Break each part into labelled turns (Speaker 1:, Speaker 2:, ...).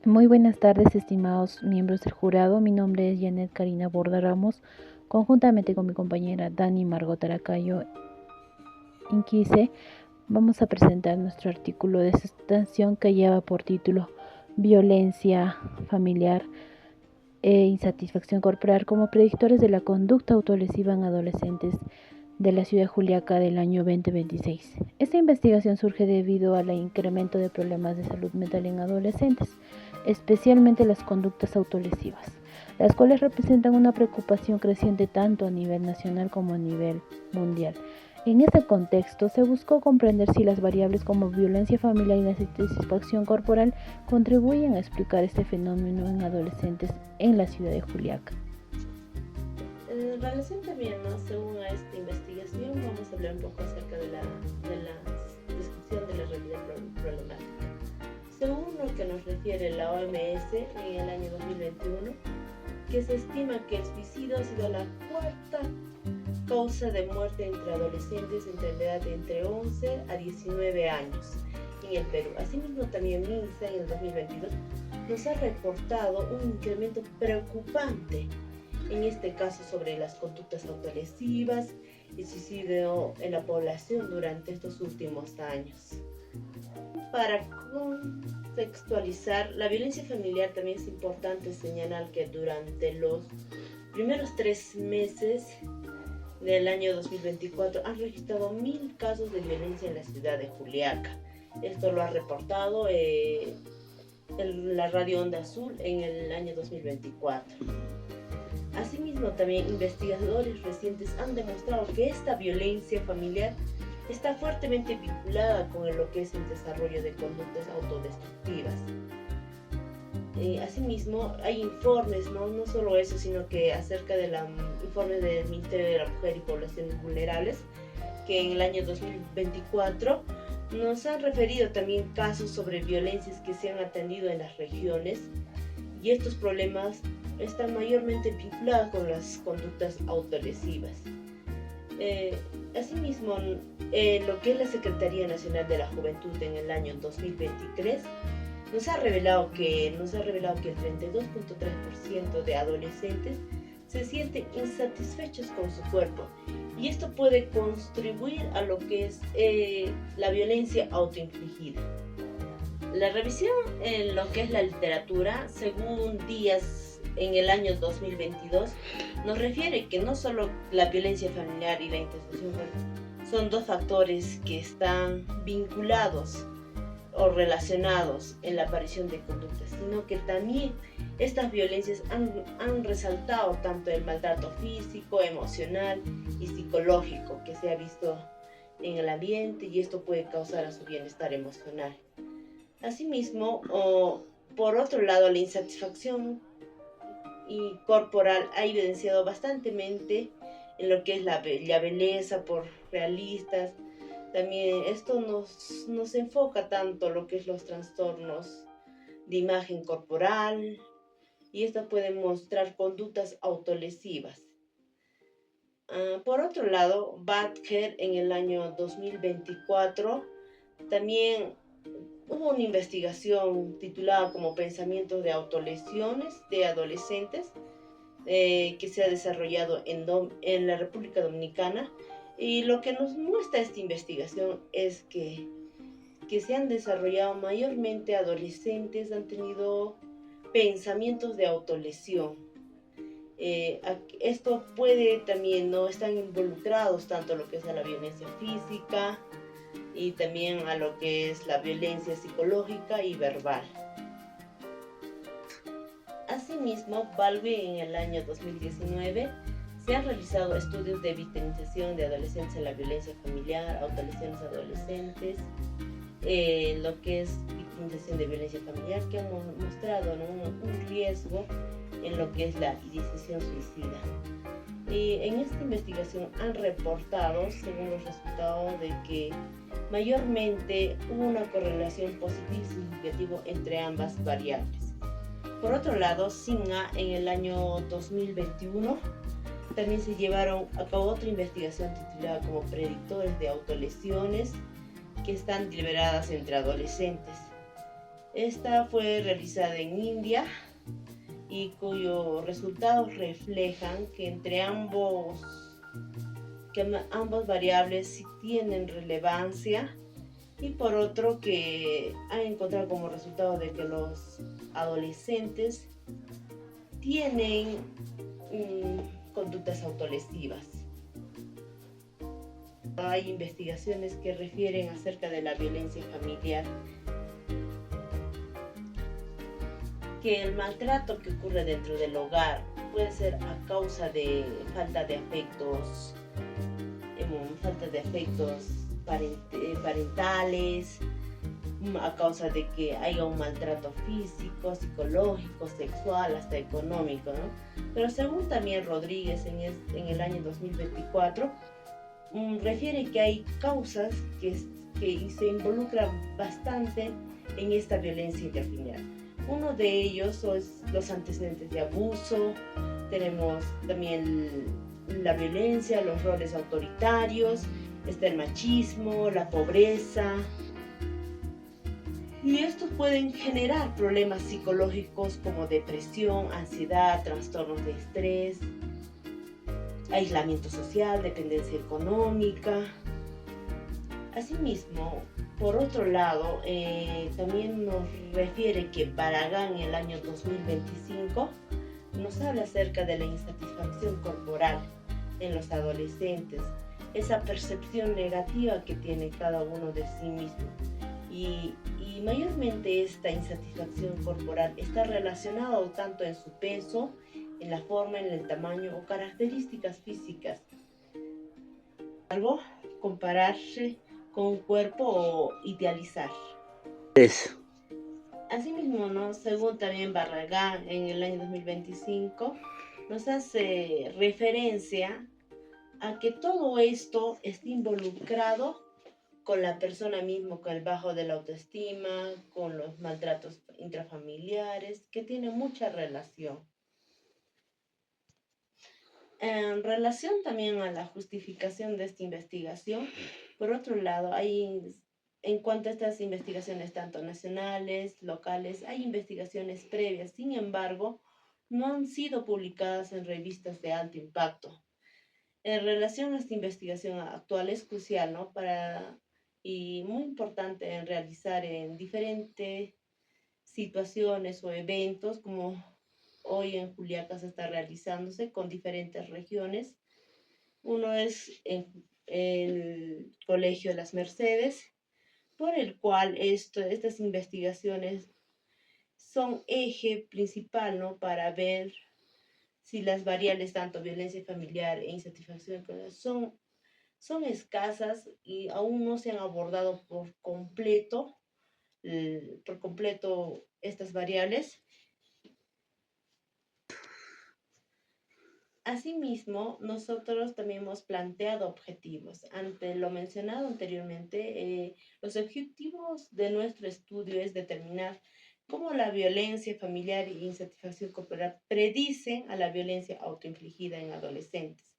Speaker 1: Muy buenas tardes, estimados miembros del jurado. Mi nombre es Janet Karina Borda Ramos. Conjuntamente con mi compañera Dani Margot Aracayo Inquise, vamos a presentar nuestro artículo de sustentación que lleva por título Violencia familiar e insatisfacción corporal como predictores de la conducta autolesiva en adolescentes de la ciudad de Juliaca del año 2026. Esta investigación surge debido al incremento de problemas de salud mental en adolescentes, especialmente las conductas autolesivas, las cuales representan una preocupación creciente tanto a nivel nacional como a nivel mundial. En este contexto, se buscó comprender si las variables como violencia familiar y la insatisfacción corporal contribuyen a explicar este fenómeno en adolescentes en la ciudad de Juliaca.
Speaker 2: En relación también, según a esta investigación, vamos a hablar un poco acerca de la descripción de la realidad problemática. Según lo que nos refiere la OMS en el año 2021, que se estima que el suicidio ha sido la cuarta causa de muerte entre adolescentes entre la edad de entre 11 a 19 años en el Perú. Asimismo, también MINSA en el 2022 nos ha reportado un incremento preocupante en este caso sobre las conductas autolesivas y suicidio en la población durante estos últimos años. Para contextualizar, la violencia familiar también es importante señalar que durante los primeros 3 meses del año 2024 han registrado 1.000 casos de violencia en la ciudad de Juliaca. Esto lo ha reportado la Radio Onda Azul en el año 2024. Asimismo, también investigadores recientes han demostrado que esta violencia familiar está fuertemente vinculada con lo que es el desarrollo de conductas autodestructivas. Asimismo, hay informes, no solo eso, sino que acerca del informe del Ministerio de la Mujer y Poblaciones Vulnerables, que en el año 2024 nos han referido también casos sobre violencias que se han atendido en las regiones, y estos problemas están mayormente vinculados con las conductas autolesivas. Asimismo, lo que es la Secretaría Nacional de la Juventud en el año 2023 nos ha revelado que el 32.3% de adolescentes se sienten insatisfechos con su cuerpo, y esto puede contribuir a lo que es la violencia autoinfligida. La revisión en lo que es la literatura, según Díaz en el año 2022, nos refiere que no solo la violencia familiar y la insatisfacción son dos factores que están vinculados o relacionados en la aparición de conductas, sino que también estas violencias han resaltado tanto el maltrato físico, emocional y psicológico que se ha visto en el ambiente, y esto puede causar a su bienestar emocional. Asimismo, por otro lado, la insatisfacción corporal ha evidenciado bastantemente en lo que es la belleza por realistas. También esto nos enfoca tanto lo que es los trastornos de imagen corporal, y esto puede mostrar conductas autolesivas. Por otro lado, Badker en el año 2024 también hubo una investigación titulada como Pensamientos de autolesiones de adolescentes, que se ha desarrollado en la República Dominicana. Y lo que nos muestra esta investigación es que se han desarrollado mayormente adolescentes, han tenido pensamientos de autolesión. Esto puede también, no están involucrados tanto lo que es a la violencia física y también a lo que es la violencia psicológica y verbal. Asimismo, Balbi en el año 2019 se han realizado estudios de victimización de adolescentes en la violencia familiar, autolesiones adolescentes, lo que es victimización de violencia familiar, que han mostrado, ¿no?, un riesgo en lo que es la ideación suicida. En esta investigación han reportado, según los resultados, de que mayormente hubo una correlación positiva y significativa entre ambas variables. Por otro lado, SINA en el año 2021 también se llevaron a cabo otra investigación titulada como Predictores de autolesiones que están deliberadas entre adolescentes. Esta fue realizada en India y cuyos resultados reflejan que ambas variables sí tienen relevancia, y por otro que han encontrado como resultado de que los adolescentes tienen conductas autolesivas. Hay investigaciones que refieren acerca de la violencia familiar, que el maltrato que ocurre dentro del hogar puede ser a causa de falta de afectos, parentales, a causa de que haya un maltrato físico, psicológico, sexual, hasta económico, ¿no? Pero según también Rodríguez en el año 2024, refiere que hay causas que se involucran bastante en esta violencia intrafamiliar. Uno de ellos son los antecedentes de abuso, tenemos también la violencia, los roles autoritarios, está el machismo, la pobreza. Y estos pueden generar problemas psicológicos como depresión, ansiedad, trastornos de estrés, aislamiento social, dependencia económica. Asimismo, por otro lado, también nos refiere que Barragán en el año 2025 nos habla acerca de la insatisfacción corporal en los adolescentes, esa percepción negativa que tiene cada uno de sí mismo. Y mayormente esta insatisfacción corporal está relacionada tanto en su peso, en la forma, en el tamaño o características físicas. Algo, compararse con un cuerpo o idealizar. Asimismo, ¿no? Según también Barragán en el año 2025, nos hace referencia a que todo esto está involucrado con la persona misma, con el bajo de la autoestima, con los maltratos intrafamiliares, que tiene mucha relación. En relación también a la justificación de esta investigación, por otro lado, en cuanto a estas investigaciones tanto nacionales, locales, hay investigaciones previas, sin embargo, no han sido publicadas en revistas de alto impacto. En relación a esta investigación actual es crucial, ¿no? Y muy importante en realizar en diferentes situaciones o eventos, como hoy en Juliaca se está realizándose con diferentes regiones. Uno es en el Colegio de las Mercedes, por el cual estas investigaciones son eje principal, ¿no? Para ver si las variables, tanto violencia familiar e insatisfacción, son escasas y aún no se han abordado por completo estas variables. Asimismo, nosotros también hemos planteado objetivos. Ante lo mencionado anteriormente, los objetivos de nuestro estudio es determinar cómo la violencia familiar e insatisfacción corporal predicen a la violencia autoinfligida en adolescentes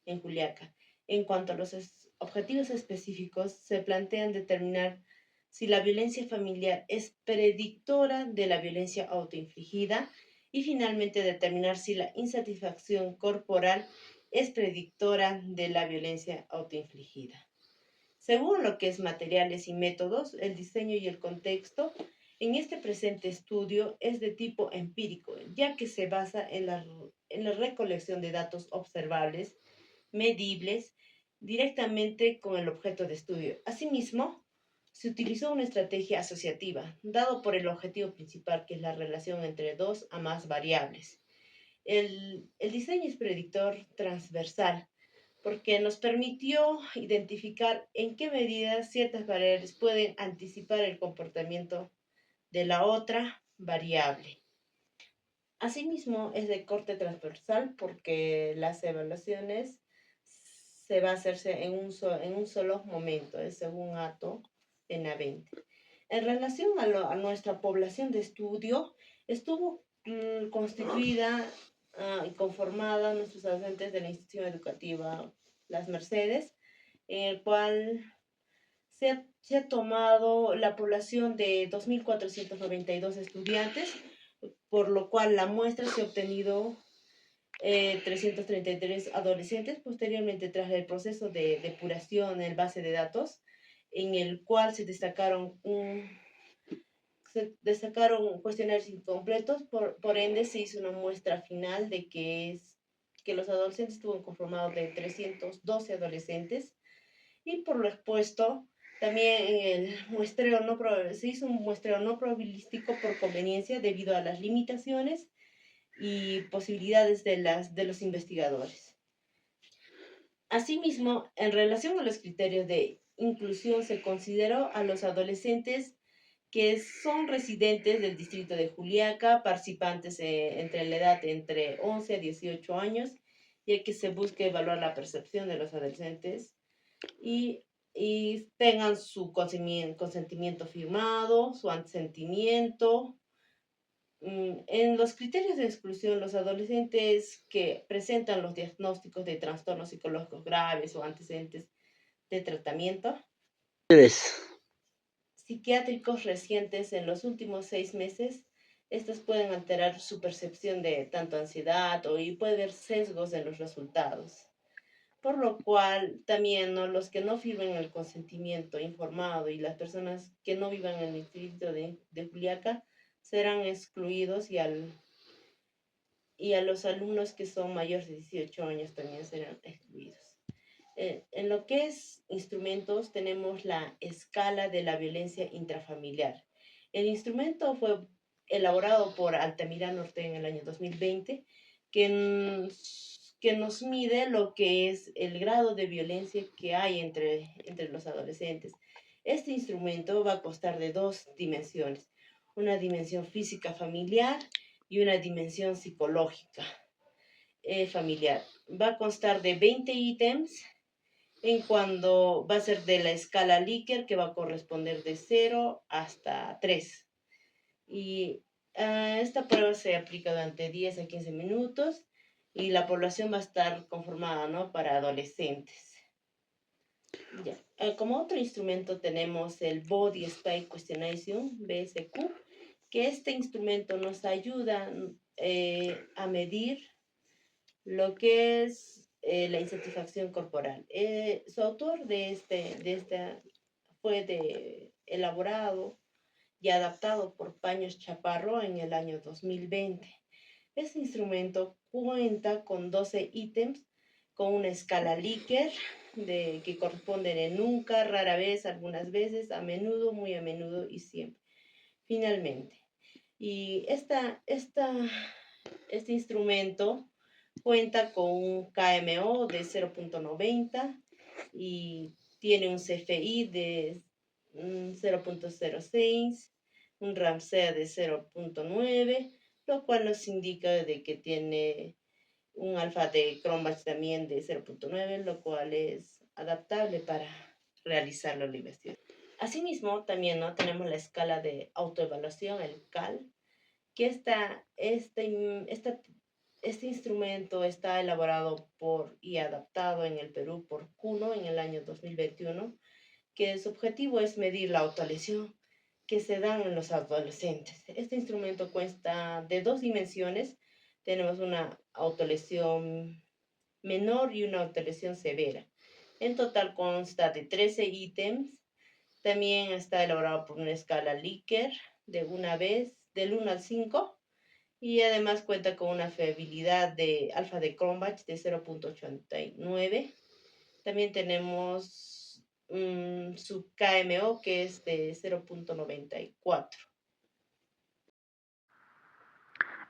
Speaker 2: en Juliaca. En cuanto a los objetivos específicos, se plantean determinar si la violencia familiar es predictora de la violencia autoinfligida y finalmente determinar si la insatisfacción corporal es predictora de la violencia autoinfligida. Según lo que es materiales y métodos, el diseño y el contexto, en este presente estudio es de tipo empírico, ya que se basa en la recolección de datos observables, medibles, directamente con el objeto de estudio. Asimismo, se utilizó una estrategia asociativa, dado por el objetivo principal, que es la relación entre dos a más variables. El diseño es predictor transversal, porque nos permitió identificar en qué medida ciertas variables pueden anticipar el comportamiento de la otra variable. Asimismo, es de corte transversal porque las evaluaciones se va a hacerse en un solo momento, es según acto Benavente. En relación a nuestra población de estudio, estuvo constituida y conformada nuestros docentes de la institución educativa Las Mercedes, en el cual se se ha tomado la población de 2.492 estudiantes, por lo cual la muestra se ha obtenido 333 adolescentes. Posteriormente, tras el proceso de depuración en base de datos, en el cual se destacaron cuestionarios incompletos, por ende se hizo una muestra final de que los adolescentes estuvo conformados de 312 adolescentes, y por lo expuesto, también se hizo un muestreo no probabilístico por conveniencia debido a las limitaciones y posibilidades de los investigadores. Asimismo, en relación a los criterios de inclusión, se consideró a los adolescentes que son residentes del distrito de Juliaca, participantes entre la edad entre 11 a 18 años, ya que se busca evaluar la percepción de los adolescentes y, tengan su consentimiento firmado, su asentimiento. En los criterios de exclusión, los adolescentes que presentan los diagnósticos de trastornos psicológicos graves o antecedentes de tratamiento psiquiátricos recientes en los últimos 6 meses, estas pueden alterar su percepción de tanto ansiedad y puede haber sesgos en los resultados. Por lo cual, también, ¿no?, los que no firmen el consentimiento informado y las personas que no vivan en el distrito de Juliaca serán excluidos, y a los alumnos que son mayores de 18 años también serán excluidos. En lo que es instrumentos, tenemos la escala de la violencia intrafamiliar. El instrumento fue elaborado por Altamirano Ortega en el año 2020, que nos mide lo que es el grado de violencia que hay entre los adolescentes. Este instrumento va a constar de 2 dimensiones, una dimensión física familiar y una dimensión psicológica familiar. Va a constar de 20 ítems, en cuando va a ser de la escala Likert, que va a corresponder de 0 hasta 3. Y esta prueba se aplica durante 10 a 15 minutos, y la población va a estar conformada, ¿no?, para adolescentes. Ya. Como otro instrumento tenemos el Body Style Questionation, BSQ, que este instrumento nos ayuda a medir lo que es la insatisfacción corporal. Su autor fue elaborado y adaptado por Paños Chaparro en el año 2020. Este instrumento cuenta con 12 ítems, con una escala Likert que corresponden en nunca, rara vez, algunas veces, a menudo, muy a menudo y siempre. Finalmente, y este instrumento cuenta con un KMO de 0.90 y tiene un CFI de 0.06, un RAMSEA de 0.9, lo cual nos indica de que tiene un alfa de Cronbach también de 0.9, lo cual es adaptable para realizar la investigación. Asimismo, también, ¿no?, tenemos la escala de autoevaluación, el CAL, que este instrumento está elaborado y adaptado en el Perú por Cuno en el año 2021, que su objetivo es medir la autolesión que se dan en los adolescentes. Este instrumento consta de 2 dimensiones. Tenemos una autolesión menor y una autolesión severa. En total consta de 13 ítems. También está elaborado por una escala Likert del 1 al 5, y además cuenta con una fiabilidad de alfa de Cronbach de 0.89. También tenemos su KMO, que es de 0.94.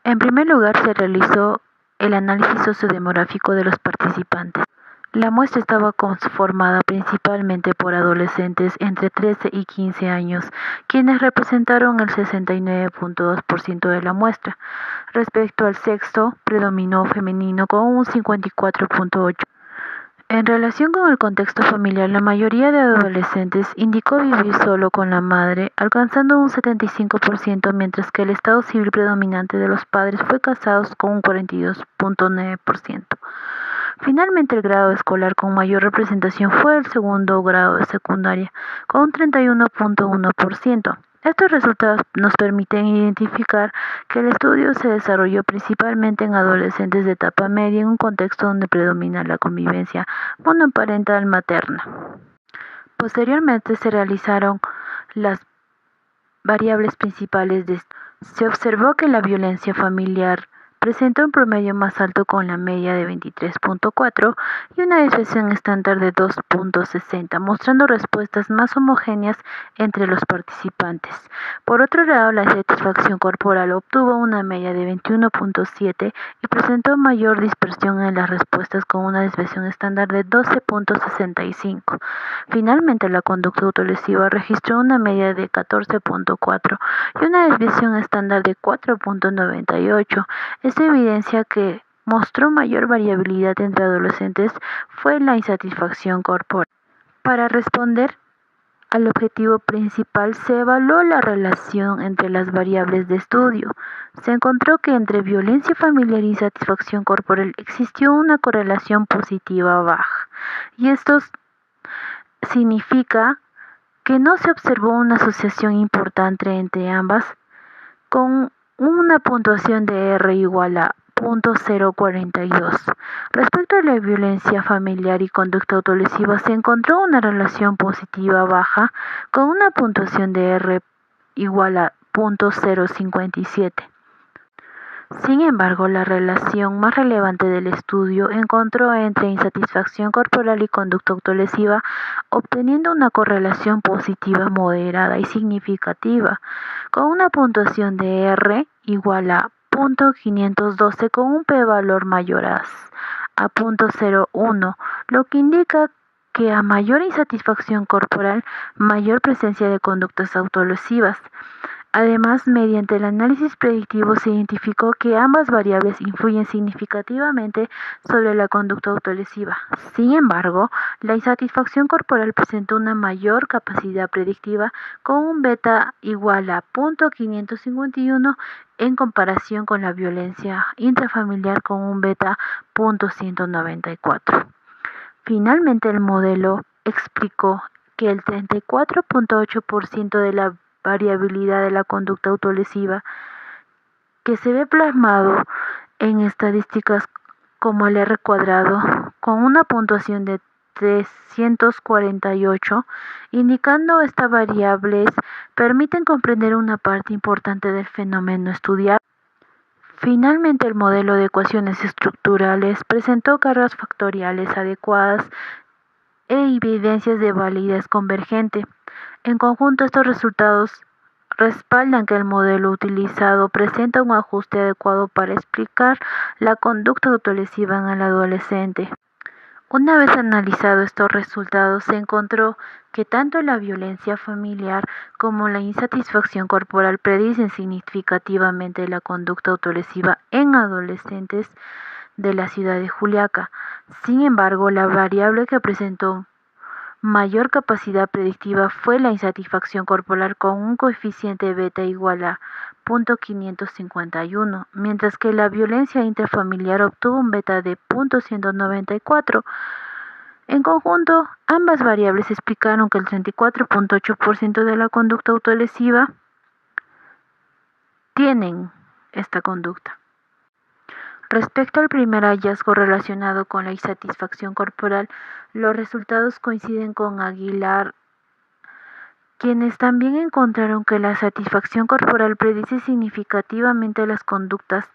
Speaker 1: En primer lugar, se realizó el análisis sociodemográfico de los participantes. La muestra estaba conformada principalmente por adolescentes entre 13 y 15 años, quienes representaron el 69.2% de la muestra. Respecto al sexo, predominó femenino con un 54.8%. En relación con el contexto familiar, la mayoría de adolescentes indicó vivir solo con la madre, alcanzando un 75%, mientras que el estado civil predominante de los padres fue casados con un 42.9%. Finalmente, el grado escolar con mayor representación fue el segundo grado de secundaria, con un 31.1%. Estos resultados nos permiten identificar que el estudio se desarrolló principalmente en adolescentes de etapa media en un contexto donde predomina la convivencia monoparental materna. Posteriormente se realizaron las variables principales de esto. Se observó que la violencia familiar presentó un promedio más alto con la media de 23.4 y una desviación estándar de 2.60, mostrando respuestas más homogéneas entre los participantes. Por otro lado, la satisfacción corporal obtuvo una media de 21.7 y presentó mayor dispersión en las respuestas con una desviación estándar de 12.65. Finalmente, la conducta autolesiva registró una media de 14.4 y una desviación estándar de 4.98. Esta evidencia que mostró mayor variabilidad entre adolescentes fue la insatisfacción corporal. Para responder al objetivo principal, se evaluó la relación entre las variables de estudio. Se encontró que entre violencia familiar y insatisfacción corporal existió una correlación positiva baja, y esto significa que no se observó una asociación importante entre ambas, con una puntuación de R igual a 0.042. Respecto a la violencia familiar y conducta autolesiva, se encontró una relación positiva baja con una puntuación de R igual a 0.057. Sin embargo, la relación más relevante del estudio encontró entre insatisfacción corporal y conducta autolesiva, obteniendo una correlación positiva moderada y significativa, con una puntuación de R igual a 0.512 con un p-valor mayor a 0.01, lo que indica que a mayor insatisfacción corporal, mayor presencia de conductas autolesivas. Además, mediante el análisis predictivo se identificó que ambas variables influyen significativamente sobre la conducta autolesiva. Sin embargo, la insatisfacción corporal presentó una mayor capacidad predictiva con un beta igual a 0.551 en comparación con la violencia intrafamiliar con un beta 0.194. Finalmente, el modelo explicó que el 34.8% de la variabilidad de la conducta autolesiva que se ve plasmado en estadísticas como el R cuadrado con una puntuación de 348, indicando estas variables permiten comprender una parte importante del fenómeno estudiado. Finalmente, el modelo de ecuaciones estructurales presentó cargas factoriales adecuadas e evidencias de validez convergente. En conjunto, estos resultados respaldan que el modelo utilizado presenta un ajuste adecuado para explicar la conducta autolesiva en el adolescente. Una vez analizados estos resultados, se encontró que tanto la violencia familiar como la insatisfacción corporal predicen significativamente la conducta autolesiva en adolescentes de la ciudad de Juliaca. Sin embargo, la variable que presentó mayor capacidad predictiva fue la insatisfacción corporal con un coeficiente beta igual a 0.551, mientras que la violencia intrafamiliar obtuvo un beta de 0.194. En conjunto, ambas variables explicaron que el 34.8% de la conducta autolesiva tienen esta conducta. Respecto al primer hallazgo relacionado con la insatisfacción corporal, los resultados coinciden con Aguilar, quienes también encontraron que la satisfacción corporal predice significativamente las conductas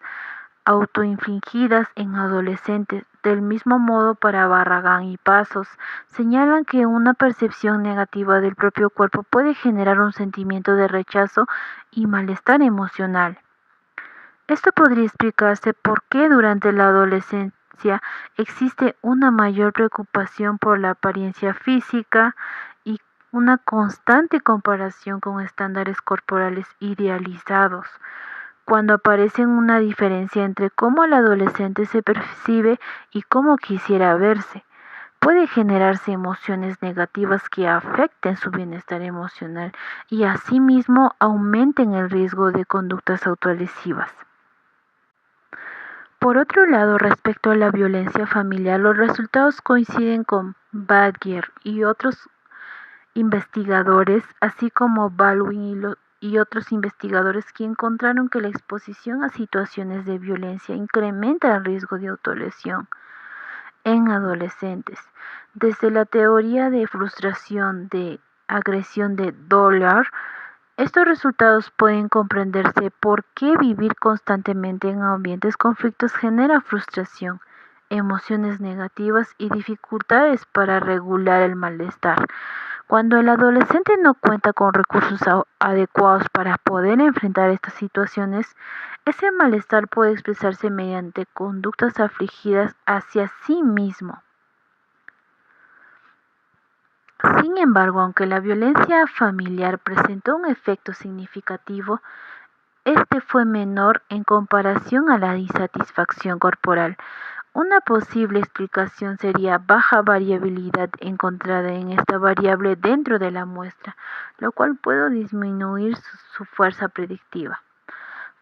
Speaker 1: autoinfligidas en adolescentes. Del mismo modo, para Barragán y Pasos, señalan que una percepción negativa del propio cuerpo puede generar un sentimiento de rechazo y malestar emocional. Esto podría explicarse por qué durante la adolescencia existe una mayor preocupación por la apariencia física y una constante comparación con estándares corporales idealizados, cuando aparece una diferencia entre cómo el adolescente se percibe y cómo quisiera verse. Puede generarse emociones negativas que afecten su bienestar emocional y asimismo aumenten el riesgo de conductas autolesivas. Por otro lado, respecto a la violencia familiar, los resultados coinciden con Badger y otros investigadores, así como Baldwin y otros investigadores que encontraron que la exposición a situaciones de violencia incrementa el riesgo de autolesión en adolescentes. Desde la teoría de frustración de agresión de Dollar, estos resultados pueden comprenderse por qué vivir constantemente en ambientes conflictos genera frustración, emociones negativas y dificultades para regular el malestar. Cuando el adolescente no cuenta con recursos adecuados para poder enfrentar estas situaciones, ese malestar puede expresarse mediante conductas afligidas hacia sí mismo. Sin embargo, aunque la violencia familiar presentó un efecto significativo, este fue menor en comparación a la insatisfacción corporal. Una posible explicación sería baja variabilidad encontrada en esta variable dentro de la muestra, lo cual puede disminuir su fuerza predictiva.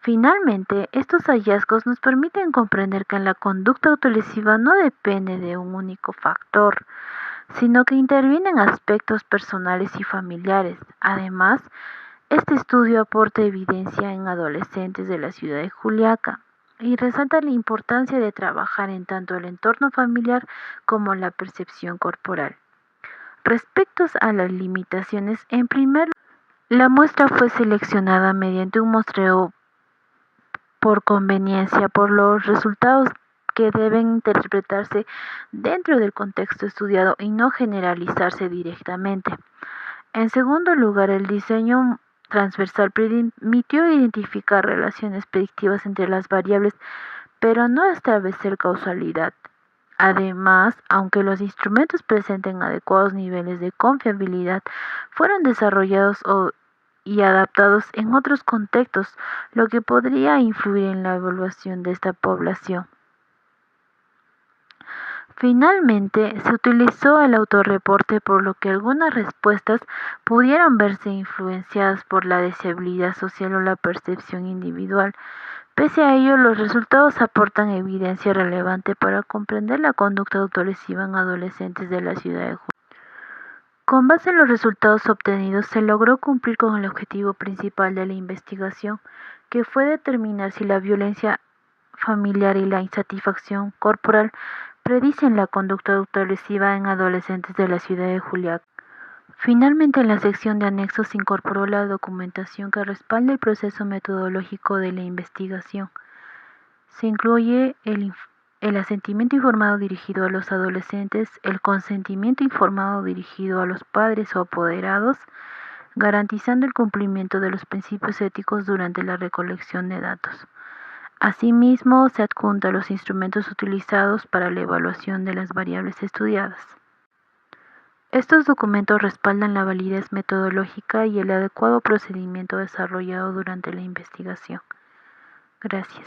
Speaker 1: Finalmente, estos hallazgos nos permiten comprender que la conducta autolesiva no depende de un único factor, sino que intervienen aspectos personales y familiares. Además, este estudio aporta evidencia en adolescentes de la ciudad de Juliaca y resalta la importancia de trabajar en tanto el entorno familiar como la percepción corporal. Respecto a las limitaciones, en primer lugar, la muestra fue seleccionada mediante un muestreo por conveniencia, por los resultados que deben interpretarse dentro del contexto estudiado y no generalizarse directamente. En segundo lugar, el diseño transversal permitió identificar relaciones predictivas entre las variables, pero no establecer causalidad. Además, aunque los instrumentos presenten adecuados niveles de confiabilidad, fueron desarrollados y adaptados en otros contextos, lo que podría influir en la evaluación de esta población. Finalmente, se utilizó el autorreporte, por lo que algunas respuestas pudieron verse influenciadas por la deseabilidad social o la percepción individual. Pese a ello, los resultados aportan evidencia relevante para comprender la conducta autolesiva en adolescentes de la ciudad de Juliaca. Con base en los resultados obtenidos, se logró cumplir con el objetivo principal de la investigación, que fue determinar si la violencia familiar y la insatisfacción corporal predicen la conducta autolesiva en adolescentes de la ciudad de Juliaca. Finalmente, en la sección de anexos se incorporó la documentación que respalda el proceso metodológico de la investigación. Se incluye el asentimiento informado dirigido a los adolescentes, el consentimiento informado dirigido a los padres o apoderados, garantizando el cumplimiento de los principios éticos durante la recolección de datos. Asimismo, se adjunta los instrumentos utilizados para la evaluación de las variables estudiadas. Estos documentos respaldan la validez metodológica y el adecuado procedimiento desarrollado durante la investigación. Gracias.